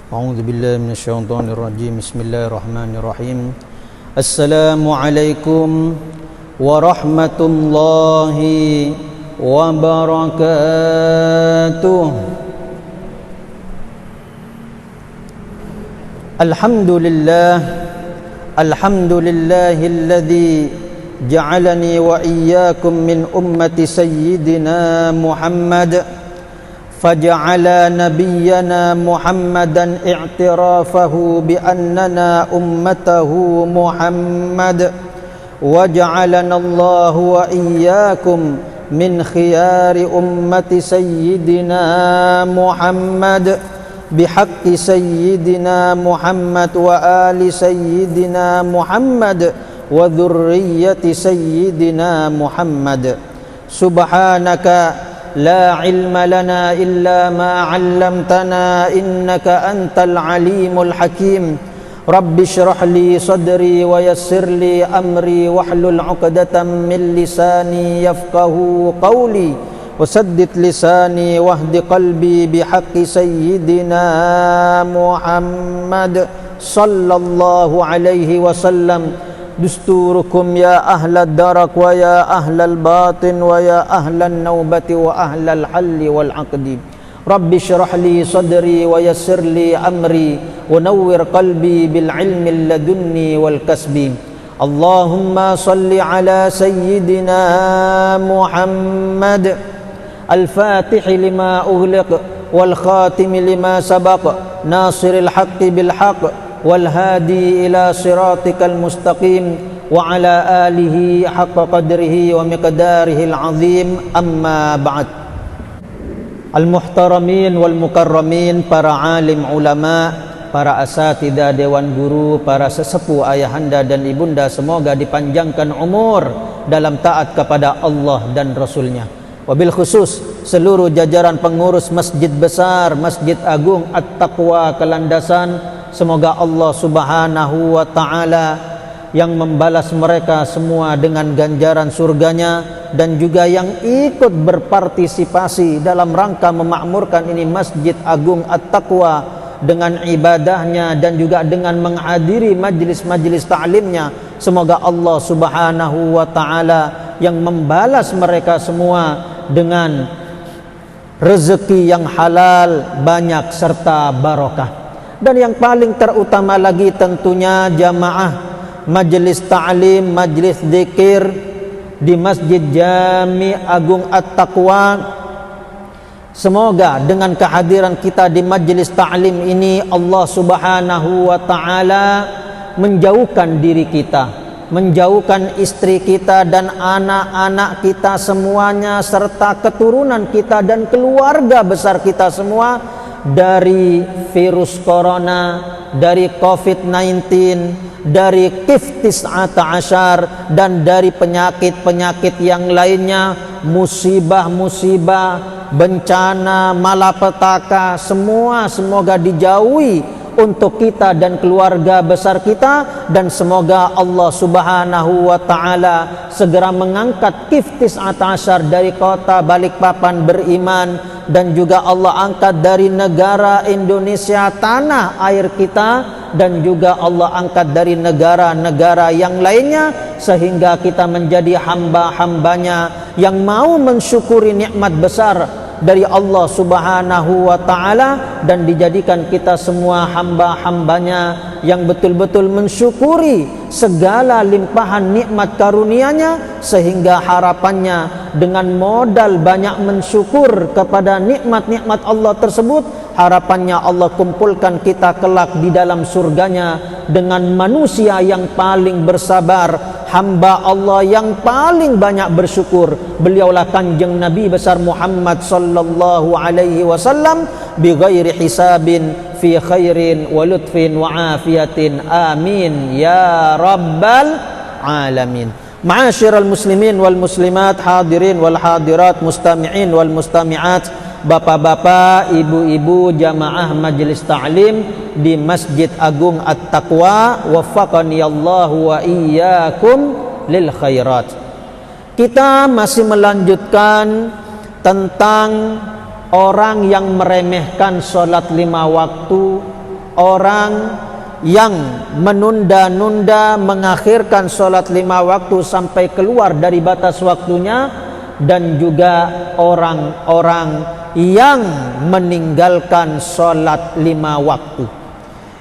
أعوذ بالله من الشيطان الرجيم. بسم الله الرحمن الرحيم. السلام عليكم ورحمة الله وبركاته. الحمد لله الذي جعلني وإياكم من أمة سيدنا محمد، فجعل نبينا محمدا اعترافه بأننا أمته محمد، وجعلنا الله وإياكم من خيار أمة سيدنا محمد بحق سيدنا محمد وآل سيدنا محمد وذرية سيدنا محمد. سبحانك لا علم لنا إلا ما علمتنا إنك أنت العليم الحكيم. رب اشرح لي صدري ويسر لي أمري واحلل عقدة من لساني يفقه قولي وسدد لساني واهد قلبي بحق سيدنا محمد صلى الله عليه وسلم. دستوركم يا أهل الدرك ويا أهل الباطن ويا أهل النوبة وأهل الحل والعقد. رب اشرح لي صدري ويسر لي أمري ونور قلبي بالعلم اللدني والكسب. اللهم صل على سيدنا محمد الفاتح لما أغلق والخاتم لما سبق ناصر الحق بالحق والهادي إلى صراطك المستقيم وعلى آله حق قدره ومقداره العظيم. أما بعد. Al-muhtaramin wal mukarramin, para alim ulama, para asatidah dewan guru, para sesepuh ayahanda dan ibunda, semoga dipanjangkan umur dalam taat kepada Allah dan Rasulnya. Wabil khusus seluruh jajaran pengurus Masjid Besar, Masjid Agung At-Taqwa Kelandasan, semoga Allah Subhanahu wa ta'ala yang membalas mereka semua dengan ganjaran surganya, dan juga yang ikut berpartisipasi dalam rangka memakmurkan ini Masjid Agung At-Taqwa dengan ibadahnya dan juga dengan menghadiri majlis-majlis ta'limnya. Semoga Allah Subhanahu wa ta'ala yang membalas mereka semua dengan rezeki yang halal, banyak serta barokah. Dan yang paling terutama lagi tentunya jamaah majlis ta'lim, majlis zikir di Masjid Jami Agung At-Taqwa. Semoga dengan kehadiran kita di majlis ta'lim ini Allah Subhanahu wa ta'ala menjauhkan diri kita, menjauhkan istri kita dan anak-anak kita semuanya, serta keturunan kita dan keluarga besar kita semua dari virus corona, dari COVID-19, dari Kif-19, dan dari penyakit-penyakit yang lainnya, musibah-musibah, bencana, malapetaka, semua semoga dijauhi untuk kita dan keluarga besar kita. Dan semoga Allah Subhanahu wa ta'ala segera mengangkat Kif-19 dari kota Balikpapan beriman, dan juga Allah angkat dari negara Indonesia tanah air kita, dan juga Allah angkat dari negara-negara yang lainnya, sehingga kita menjadi hamba-hambanya yang mau mensyukuri nikmat besar dari Allah Subhanahu wa ta'ala, dan dijadikan kita semua hamba-hambanya yang betul-betul mensyukuri segala limpahan nikmat karunia-Nya, sehingga harapannya dengan modal banyak mensyukur kepada nikmat-nikmat Allah tersebut, harapannya Allah kumpulkan kita kelak di dalam surganya dengan manusia yang paling bersabar, hamba Allah yang paling banyak bersyukur. Beliaulah Kanjeng Nabi besar Muhammad sallallahu alaihi wasallam, bi ghairi hisabin fi khairin wa lutfin wa afiyatin, amin ya rabbal alamin. Ma'asyiral muslimin wal muslimat, hadirin wal hadirat, mustami'in wal mustami'at, bapak-bapak, ibu-ibu jamaah majelis ta'lim di Masjid Agung At-Taqwa, waffaqani Allah wa iyyakum lil khairat. Kita masih melanjutkan tentang orang yang meremehkan sholat 5 waktu, orang yang menunda-nunda mengakhirkan sholat 5 waktu sampai keluar dari batas waktunya, dan juga orang-orang yang meninggalkan sholat 5 waktu.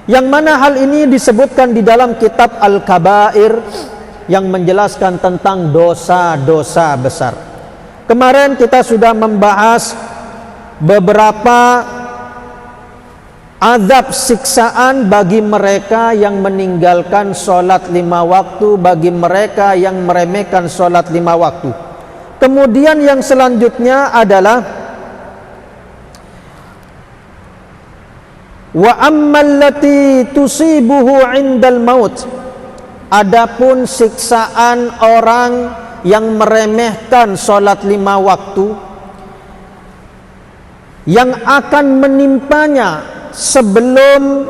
Yang mana hal ini disebutkan di dalam kitab Al-Kabair yang menjelaskan tentang dosa-dosa besar. Kemarin kita sudah membahas beberapa azab siksaan bagi mereka yang meninggalkan sholat 5 waktu, bagi mereka yang meremehkan sholat 5 waktu. Kemudian yang selanjutnya adalah wa ammallati tusibuhu indal maut. Adapun siksaan orang yang meremehkan sholat 5 waktu yang akan menimpanya sebelum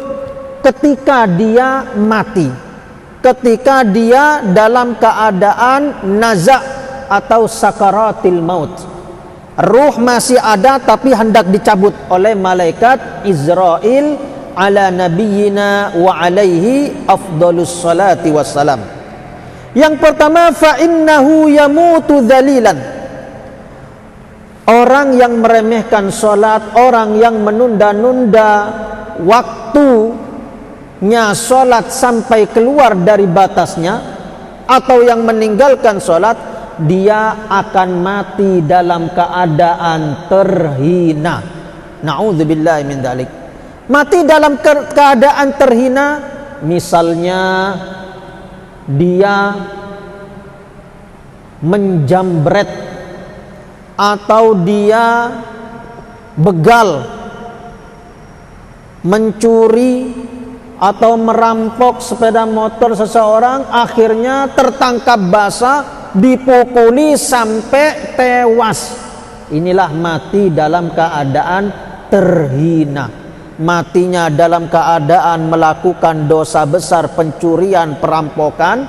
ketika dia mati, ketika dia dalam keadaan naza' atau sakaratil maut, ruh masih ada tapi hendak dicabut oleh malaikat Israel ala nabiyyina wa alaihi afdalus salati wassalam. Yang pertama, fa innahu yamutu dzalilan. Orang yang meremehkan sholat, orang yang menunda-nunda waktunya sholat sampai keluar dari batasnya, atau yang meninggalkan sholat, dia akan mati dalam keadaan terhina. Na'udzubillahi min dzalik. Mati dalam keadaan terhina, misalnya dia menjambret atau dia begal, mencuri atau merampok sepeda motor seseorang, akhirnya tertangkap basah, dipukuli sampai tewas. Inilah mati dalam keadaan terhina. Matinya dalam keadaan melakukan dosa besar, pencurian, perampokan,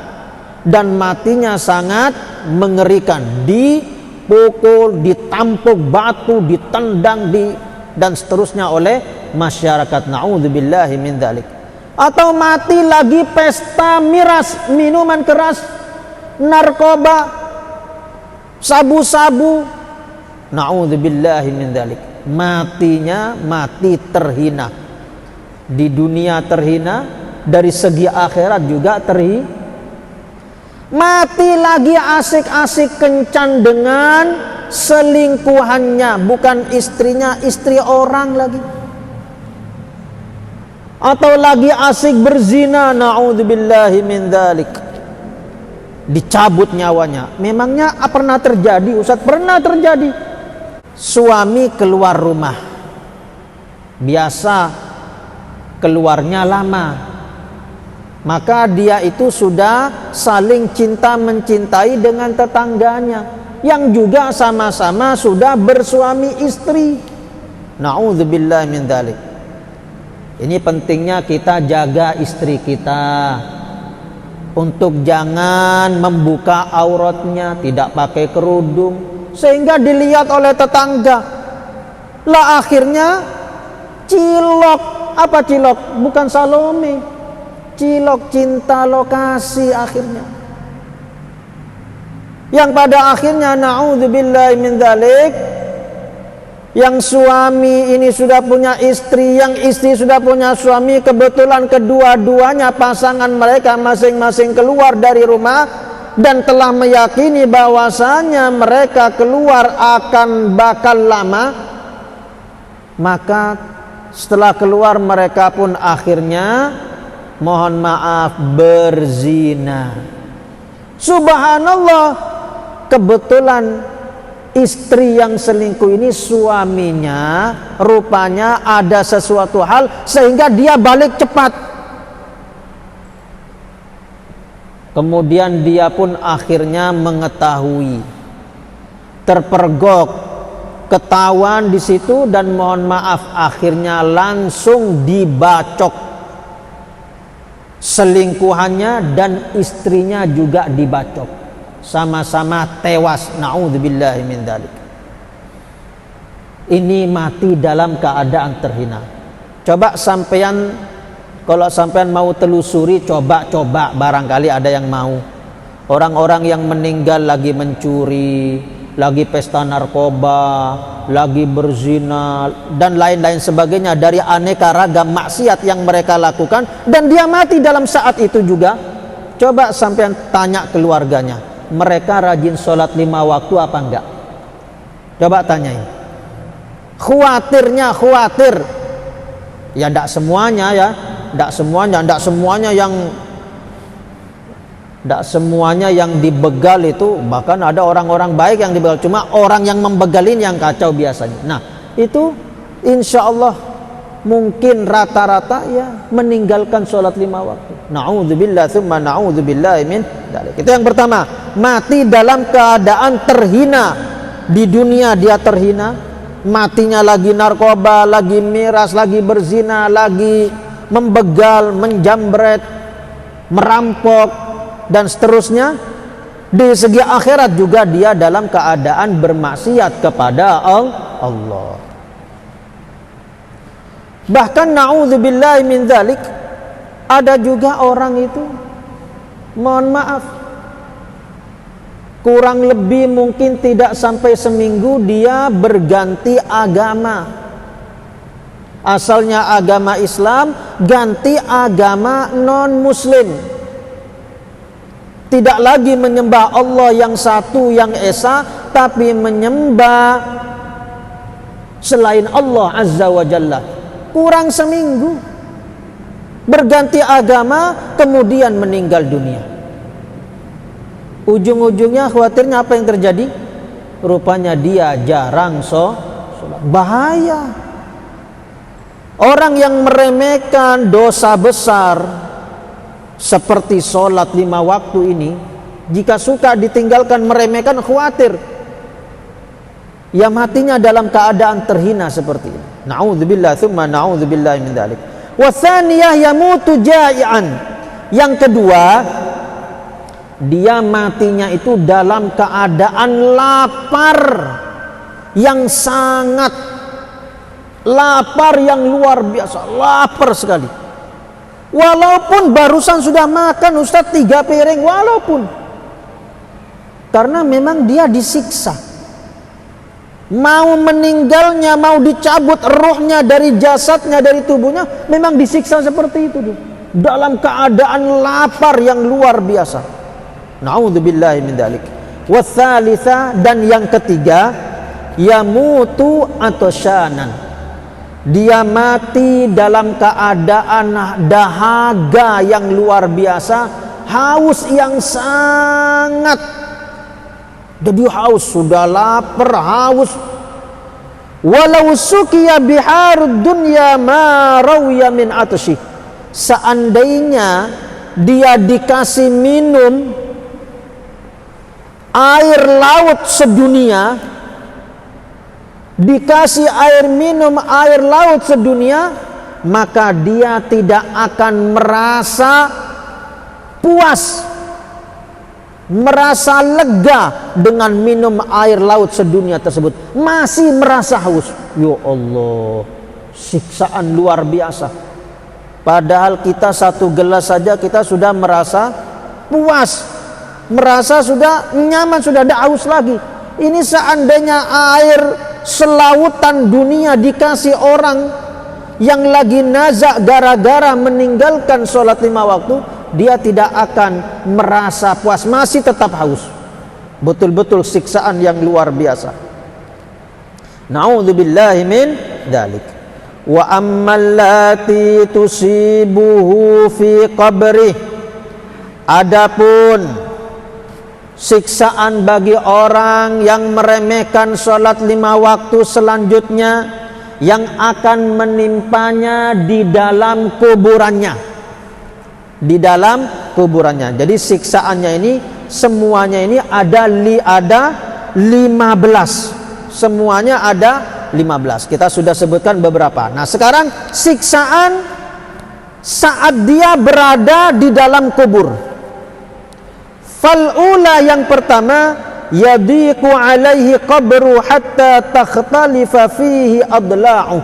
dan matinya sangat mengerikan. Dipukul, ditampuk batu, ditendang, dan seterusnya oleh masyarakat. Na'udzubillahi min dzalik. Atau mati lagi pesta miras, minuman keras, narkoba, sabu-sabu. Na'udzubillahi min dzalik. Matinya mati terhina. Di dunia terhina, dari segi akhirat juga terhina. Mati lagi asik-asik kencan dengan selingkuhannya, bukan istrinya, istri orang lagi. Atau lagi asik berzina, na'udzubillahi min dzalik. Dicabut nyawanya. Memangnya pernah terjadi, Ustaz? Pernah terjadi. Suami keluar rumah, biasa keluarnya lama, maka dia itu sudah saling cinta mencintai dengan tetangganya yang juga sama-sama sudah bersuami istri. Na'udzubillahi min dzalik. Ini pentingnya kita jaga istri kita untuk jangan membuka auratnya, tidak pakai kerudung sehingga dilihat oleh tetangga. Lah akhirnya cilok. Apa cilok? Bukan Salome. Cilok, cinta lokasi akhirnya. Yang pada akhirnya na'udzubillahi min dzalik, yang suami ini sudah punya istri, yang istri sudah punya suami, kebetulan kedua-duanya pasangan mereka masing-masing keluar dari rumah dan telah meyakini bahwasanya mereka keluar akan bakal lama, maka setelah keluar mereka pun akhirnya mohon maaf berzina. Subhanallah, kebetulan istri yang selingkuh ini suaminya rupanya ada sesuatu hal sehingga dia balik cepat. Kemudian dia pun akhirnya mengetahui, terpergok, ketahuan di situ, dan mohon maaf akhirnya langsung dibacok selingkuhannya, dan istrinya juga dibacok, sama-sama tewas. Na'udzubillahi min dzalik. Ini mati dalam keadaan terhina. Coba sampean Kalau sampean mau telusuri, coba-coba, barangkali ada yang mau. Orang-orang yang meninggal lagi mencuri, lagi pesta narkoba, lagi berzina, dan lain-lain sebagainya dari aneka ragam maksiat yang mereka lakukan, dan dia mati dalam saat itu juga. Coba sampean tanya keluarganya, mereka rajin sholat 5 waktu apa enggak? Coba tanyain. Khawatir. Ya enggak semuanya ya, enggak semuanya yang dibegal itu, bahkan ada orang-orang baik yang dibegal, cuma orang yang membegalin yang kacau biasanya. Nah, itu insya Allah mungkin rata-rata ya meninggalkan sholat 5 waktu. Na'udzubillah tsumma na'udzubillah min dzalik. Itu yang pertama, mati dalam keadaan terhina. Di dunia dia terhina, matinya lagi narkoba, lagi miras, lagi berzina, lagi membegal, menjambret, merampok, dan seterusnya. Di segi akhirat juga dia dalam keadaan bermaksiat kepada Allah. Bahkan na'udzubillahi min dzalik, ada juga orang itu, mohon maaf, kurang lebih mungkin tidak sampai seminggu dia berganti agama. Asalnya agama Islam, ganti agama non-muslim. Tidak lagi menyembah Allah yang satu, yang esa, tapi menyembah selain Allah Azza wa Jalla. Kurang seminggu berganti agama, kemudian meninggal dunia. Ujung-ujungnya khawatirnya apa yang terjadi? Rupanya dia jarang sholat. Bahaya. Orang yang meremehkan dosa besar seperti sholat 5 waktu ini, jika suka ditinggalkan, meremehkan, khawatir ya matinya dalam keadaan terhina seperti ini. Na'udzubillah tsumma na'udzubillah min dzalik. Wa tsaniyah yamutu ja'ian. Yang kedua, dia matinya itu dalam keadaan lapar, yang sangat lapar, yang luar biasa, lapar sekali. Walaupun barusan sudah makan Ustaz 3 piring, walaupun, karena memang dia disiksa. Mau meninggalnya, mau dicabut ruhnya dari jasadnya, dari tubuhnya, memang disiksa seperti itu, dalam keadaan lapar yang luar biasa. Na'udzubillahi min dzalik. Watsalitsa, dan yang ketiga, yamutu atasyanan. Dia mati dalam keadaan dahaga yang luar biasa, haus yang sangat. Jadi haus, sudah lapar, haus. Walau suqiya biharud dunya ma rawiya min atashi. Seandainya dia dikasih minum air laut sedunia, dikasih air minum air laut sedunia, maka dia tidak akan merasa puas, merasa lega dengan minum air laut sedunia tersebut. Masih merasa haus. Ya Allah, siksaan luar biasa. Padahal kita 1 gelas saja kita sudah merasa puas, merasa sudah nyaman, sudah tidak haus lagi. Ini seandainya air selautan dunia dikasih orang yang lagi nazak gara-gara meninggalkan sholat 5 waktu, dia tidak akan merasa puas, masih tetap haus. Betul-betul siksaan yang luar biasa. Na'udzubillahi min dzalik. Wa ammal lati tusibuhu fi qabrih. Adapun siksaan bagi orang yang meremehkan sholat 5 waktu selanjutnya, yang akan menimpanya di dalam kuburannya. Di dalam kuburannya. Jadi siksaannya ini semuanya ini ada 15. Semuanya ada 15. Kita sudah sebutkan beberapa. Nah, sekarang siksaan saat dia berada di dalam kubur. Fal'ula, yang pertama, yadiqu alaihi qabru hatta takhtalifa fihi adla'u.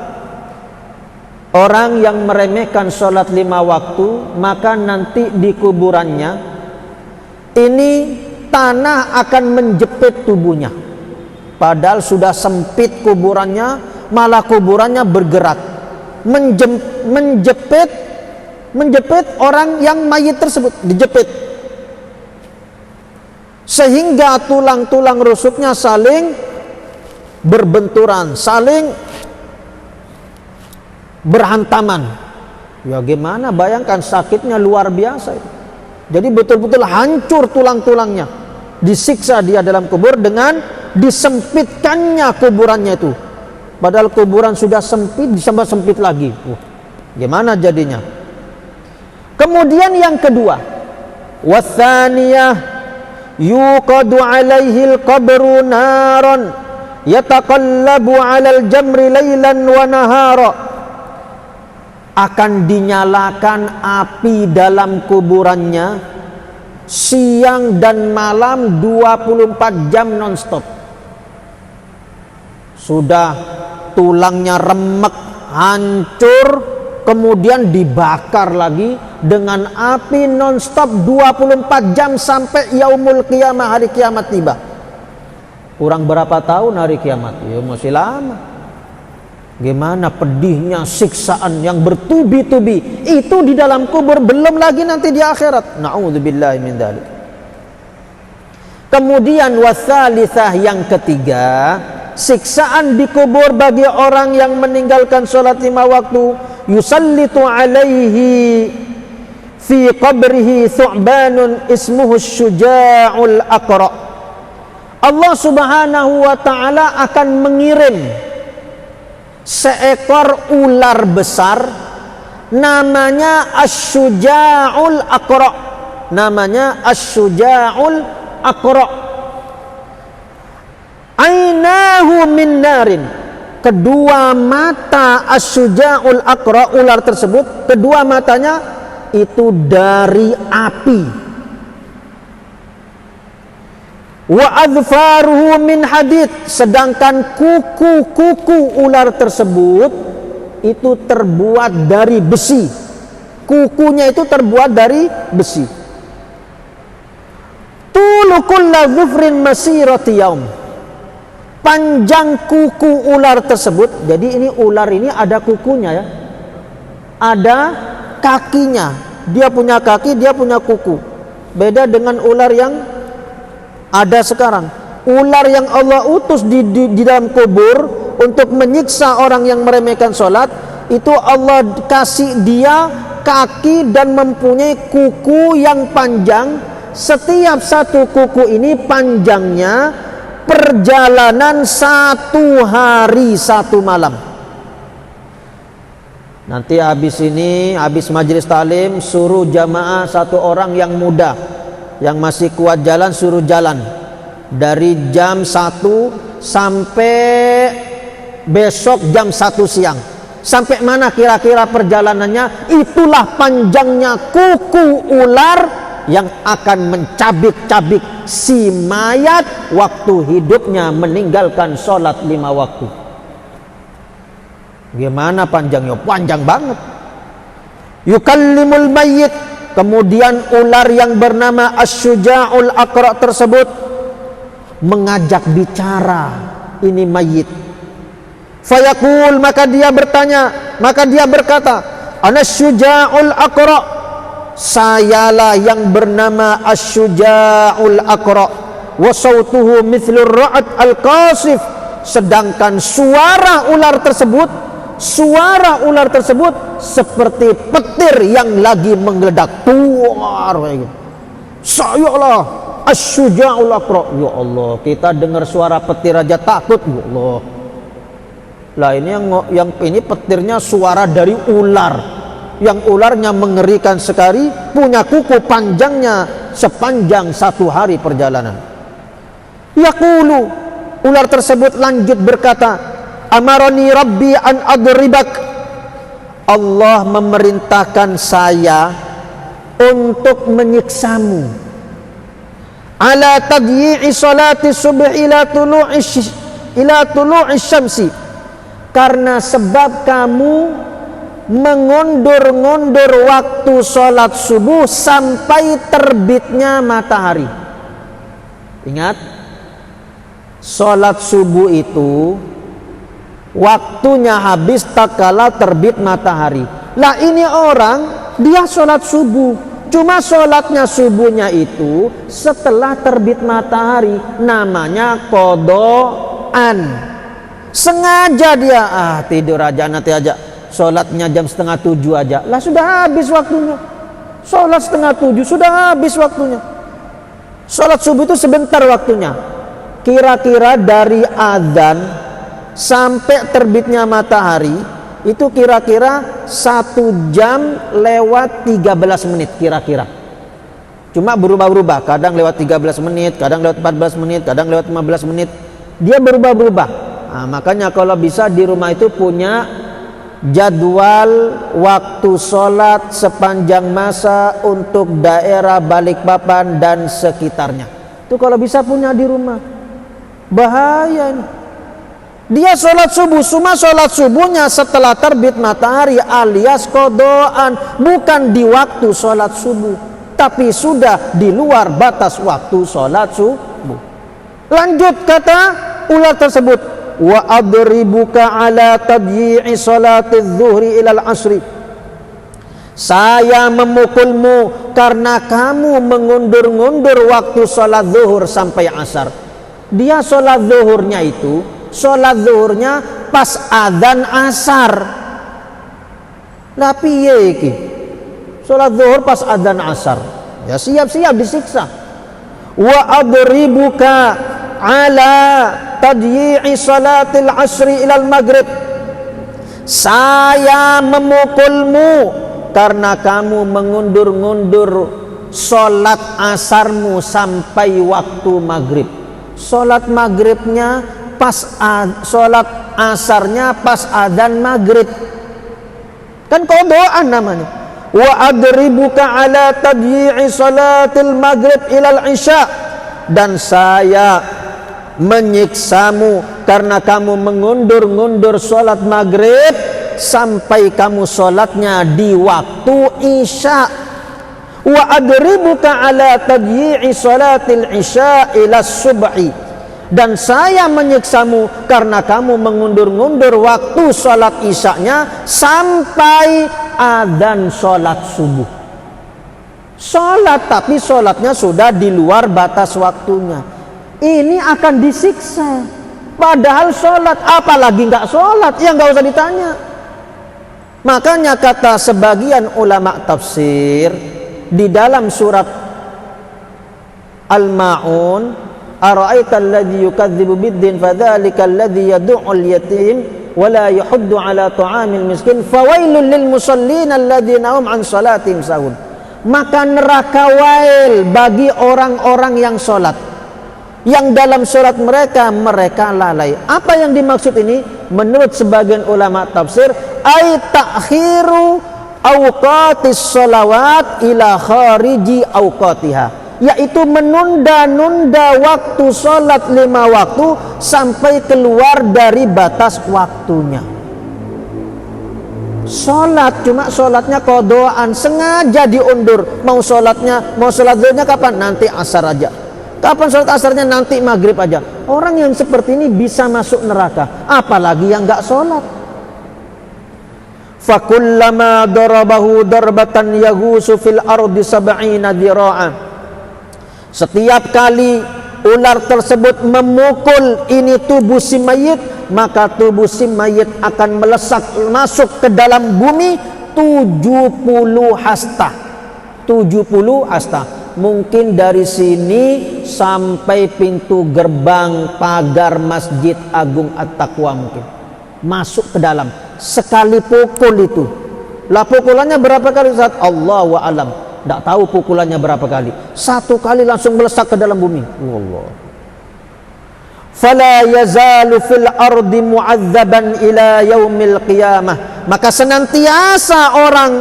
orang yang meremehkan sholat 5 waktu, maka nanti di kuburannya ini tanah akan menjepit tubuhnya. Padahal sudah sempit kuburannya, malah kuburannya bergerak, menjepit orang yang mayit tersebut, dijepit, sehingga tulang-tulang rusuknya saling berbenturan, saling berhantaman. Ya gimana, bayangkan sakitnya luar biasa itu. Jadi betul-betul hancur tulang-tulangnya, disiksa dia dalam kubur dengan disempitkannya kuburannya itu. Padahal kuburan sudah sempit, ditambah sempit lagi. Gimana jadinya? Kemudian yang kedua, watsaniyah yuqadu alaihi al-qabru naran yataqallabu 'alal jamri lailan wa nahara. Akan dinyalakan api dalam kuburannya siang dan malam 24 jam nonstop. Sudah tulangnya remek, hancur, kemudian dibakar lagi dengan api nonstop 24 jam sampai yaumul qiyamah, hari kiamat tiba. Kurang berapa tahun hari kiamat? Ya masih lama. Gimana pedihnya siksaan yang bertubi-tubi itu di dalam kubur, belum lagi nanti di akhirat. Na'udzubillahi min dzalik. Kemudian wasalisah, yang ketiga, siksaan di kubur bagi orang yang meninggalkan sholat 5 waktu. Yusallitu alaihi fi qabrihi thu'banun ismuhu syuja'ul aqra. Allah subhanahu wa ta'ala akan mengirim seekor ular besar namanya Asy-Syuja'ul Aqra. Namanya Asy-Syuja'ul Aqra. Ainahu min narin. Kedua mata Asy-Syuja'ul Aqra, ular tersebut, kedua matanya itu dari api. Wa adfaruhu min hadid, sedangkan kuku-kuku ular tersebut itu terbuat dari besi. Kukunya itu terbuat dari besi. Tulu kulla dhufrin masirati yaum. Panjang kuku ular tersebut, jadi ini ular ini ada kukunya ya, ada kakinya. Dia punya kaki, dia punya kuku. Beda dengan ular yang ada sekarang. Ular yang Allah utus di dalam kubur untuk menyiksa orang yang meremehkan sholat, itu Allah kasih dia kaki dan mempunyai kuku yang panjang. Setiap satu kuku ini panjangnya perjalanan 1 hari 1 malam. Nanti habis ini, habis majelis talim, suruh jamaah 1 orang yang muda, yang masih kuat jalan, suruh jalan dari jam 1 sampai besok jam 1 siang. Sampai mana kira-kira perjalanannya? Itulah panjangnya kuku ular yang akan mencabik-cabik si mayat waktu hidupnya meninggalkan sholat 5 waktu. Gimana panjangnya? Panjang banget. Yukallimul mayyit. Kemudian ular yang bernama Asy-Syuja'ul Aqra tersebut mengajak bicara ini mayit. Fayaqul, maka dia bertanya, maka dia berkata, Ana Syuja'ul Aqra, sayalah yang bernama Asy-Syuja'ul Aqra. Wa sautuhu mithlur ra'd al-qasif, sedangkan suara ular tersebut seperti petir yang lagi menggeledak. Tuar kayak gitu. Sayalah Asy-Syuja'ul Aqra. Ya Allah, kita dengar suara petir aja takut. Ya Allah. Lah ini yang ini petirnya suara dari ular. Yang ularnya mengerikan sekali, punya kuku panjangnya sepanjang 1 hari perjalanan. Yaqulu, ular tersebut lanjut berkata, Amarani Rabbi an adribak. Allah memerintahkan saya untuk menyiksamu. Ala tadyi'i salati subh ila tulu'i syamsi. Karena sebab kamu mengundur-ngundur waktu sholat subuh sampai terbitnya matahari. Ingat, sholat subuh itu waktunya habis tak kala terbit matahari. Lah ini orang, dia sholat subuh, cuma sholatnya subuhnya itu setelah terbit matahari, namanya qodoan. Sengaja dia tidur aja, nanti aja sholatnya jam 6:30 aja, lah sudah habis waktunya. Sholat 6:30 sudah habis waktunya. Sholat subuh itu sebentar waktunya, kira-kira dari azan sampai terbitnya matahari itu kira-kira 1 jam lewat 13 menit kira-kira. Cuma berubah-ubah, kadang lewat 13 menit, kadang lewat 14 menit, kadang lewat 15 menit, dia berubah-ubah. Makanya kalau bisa di rumah itu punya jadwal waktu sholat sepanjang masa untuk daerah Balikpapan dan sekitarnya. Itu kalau bisa punya di rumah. Bahaya ini. Dia sholat subuh, cuma sholat subuhnya setelah terbit matahari alias qodoan, bukan di waktu sholat subuh, tapi sudah di luar batas waktu sholat subuh. Lanjut kata ular tersebut, wa adribuka ala tadyi'i salatiz zuhri ilal asri. Saya memukulmu karena kamu mengundur-ngundur waktu sholat zuhur sampai asar. Dia sholat zuhurnya itu, sholat zuhurnya pas adzan asar. Lah piye iki? Sholat zuhur pas adzan asar. Ya siap-siap disiksa. Wa adribuka ala tadyi'i salatil asri ilal maghrib. Saya memukulmu karena kamu mengundur-ngundur sholat asarmu sampai waktu maghrib. Sholat maghribnya pas sholat asarnya pas adzan maghrib, kan qodoan namanya. Wa adribuka ala tadyi'i salatil maghrib ilal isya. Dan saya menyiksamu karena kamu mengundur-ngundur sholat maghrib sampai kamu sholatnya di waktu isya. Wa adribuka ala tadyi'i salatil isya ila subhi. Dan saya menyiksamu karena kamu mengundur-ngundur waktu sholat isyanya sampai adzan sholat subuh. Sholat tapi sholatnya sudah di luar batas waktunya. Ini akan disiksa. Padahal sholat, apalagi nggak sholat, ya nggak usah ditanya. Makanya kata sebagian ulama tafsir di dalam surat Al-Ma'un, ara'aita alladhi yukadzibu biddin fadzalika alladhi yad'ul yatim wa la yahuddu ala ta'amil miskin fawailul lil musallin alladhina hum an salatihim sahun. Maka neraka wail bagi orang-orang yang sholat, yang dalam sholat mereka lalai. Apa yang dimaksud ini? Menurut sebagian ulama tafsir, ay ta'khiru awqatis sholawat ila khariji awqatiha, yaitu menunda-nunda waktu sholat 5 waktu sampai keluar dari batas waktunya. Sholat cuma sholatnya qodoan, sengaja diundur. Mau sholat zuhurnya kapan? Nanti asar aja. Kapan sholat asarnya? Nanti maghrib aja. Orang yang seperti ini bisa masuk neraka, apalagi yang nggak sholat. Fakullama darabahu darbatan yaghusu fil ardi sab'ina dira'an. Setiap kali ular tersebut memukul ini tubuh si mayit, maka tubuh si mayit akan melesak masuk ke dalam bumi 70 hasta. 70 hasta. Mungkin dari sini sampai pintu gerbang pagar Masjid Agung At-Taqwa mungkin. Masuk ke dalam. Sekali pukul itu. Lah pukulannya berapa kali Ustaz? Allahu a'lam. Tidak tahu pukulannya berapa kali. 1 kali langsung melesak ke dalam bumi. Wallah. Fala yazalu fil ardi mu'adzaban ila yaumil qiyamah. Maka senantiasa orang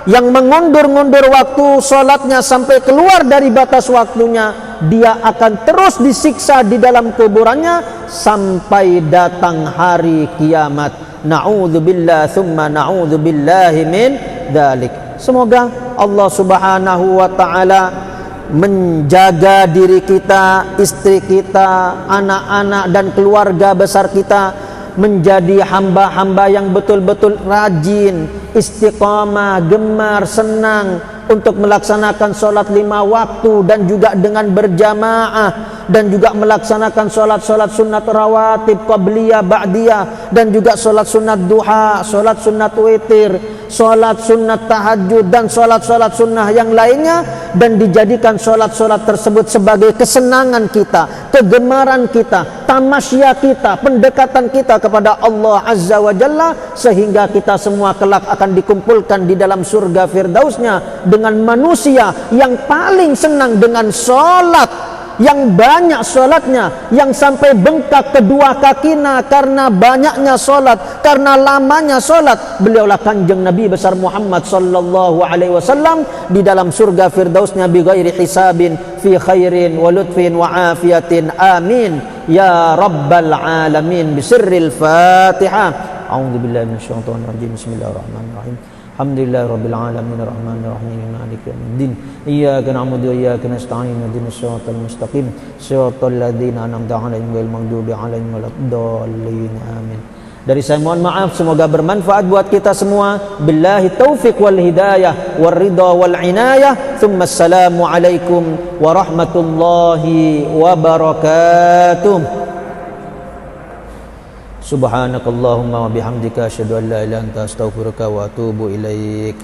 yang mengundur-ngundur waktu sholatnya sampai keluar dari batas waktunya, dia akan terus disiksa di dalam kuburannya sampai datang hari kiamat. Na'udzubillah thumma na'udzubillahi min dzalik. Semoga Allah Subhanahu wa taala menjaga diri kita, istri kita, anak-anak dan keluarga besar kita menjadi hamba-hamba yang betul-betul rajin, istiqamah, gemar, senang untuk melaksanakan solat 5 waktu dan juga dengan berjamaah, dan juga melaksanakan solat-solat sunat rawatib, qabliyah, ba'diyah, dan juga solat sunat duha, solat sunat witir, solat sunat tahajud, dan solat-solat sunnah yang lainnya, dan dijadikan solat-solat tersebut sebagai kesenangan kita, kegemaran kita, tamasya kita, pendekatan kita kepada Allah Azza wa Jalla, sehingga kita semua kelak akan dikumpulkan di dalam surga firdausnya dengan manusia yang paling senang dengan solat, yang banyak solatnya, yang sampai bengkak kedua kakinya karena banyaknya solat, karena lamanya solat. Beliaulah kanjeng Nabi besar Muhammad sallallahu alaihi wasallam di dalam surga firdausnya bi ghairi hisabin fi khairin wa lutfin wa afiyatin, amin ya rabbal alamin. Bisirril Fatihah. A'udzubillahi minasyaitonir rajim. Bismillahirrahmanirrahim. Alhamdulillahi rabbil alamin arrahmanir rahim maliki yaumiddin iyyaka na'budu wa iyyaka nasta'in ihdinas siratal mustaqim siratal ladzina an'amta 'alaihim ghairil maghdubi 'alaihim waladdallin amin. Dari saya mohon maaf, semoga bermanfaat buat kita semua. Billahi taufiq wal hidayah war ridha wal inayah. Tsumma assalamu alaikum warahmatullahi wabarakatuh. Subhanakallahumma wa bihamdika asyhadu an la ilaha illa anta astaghfiruka wa atubu ilaik.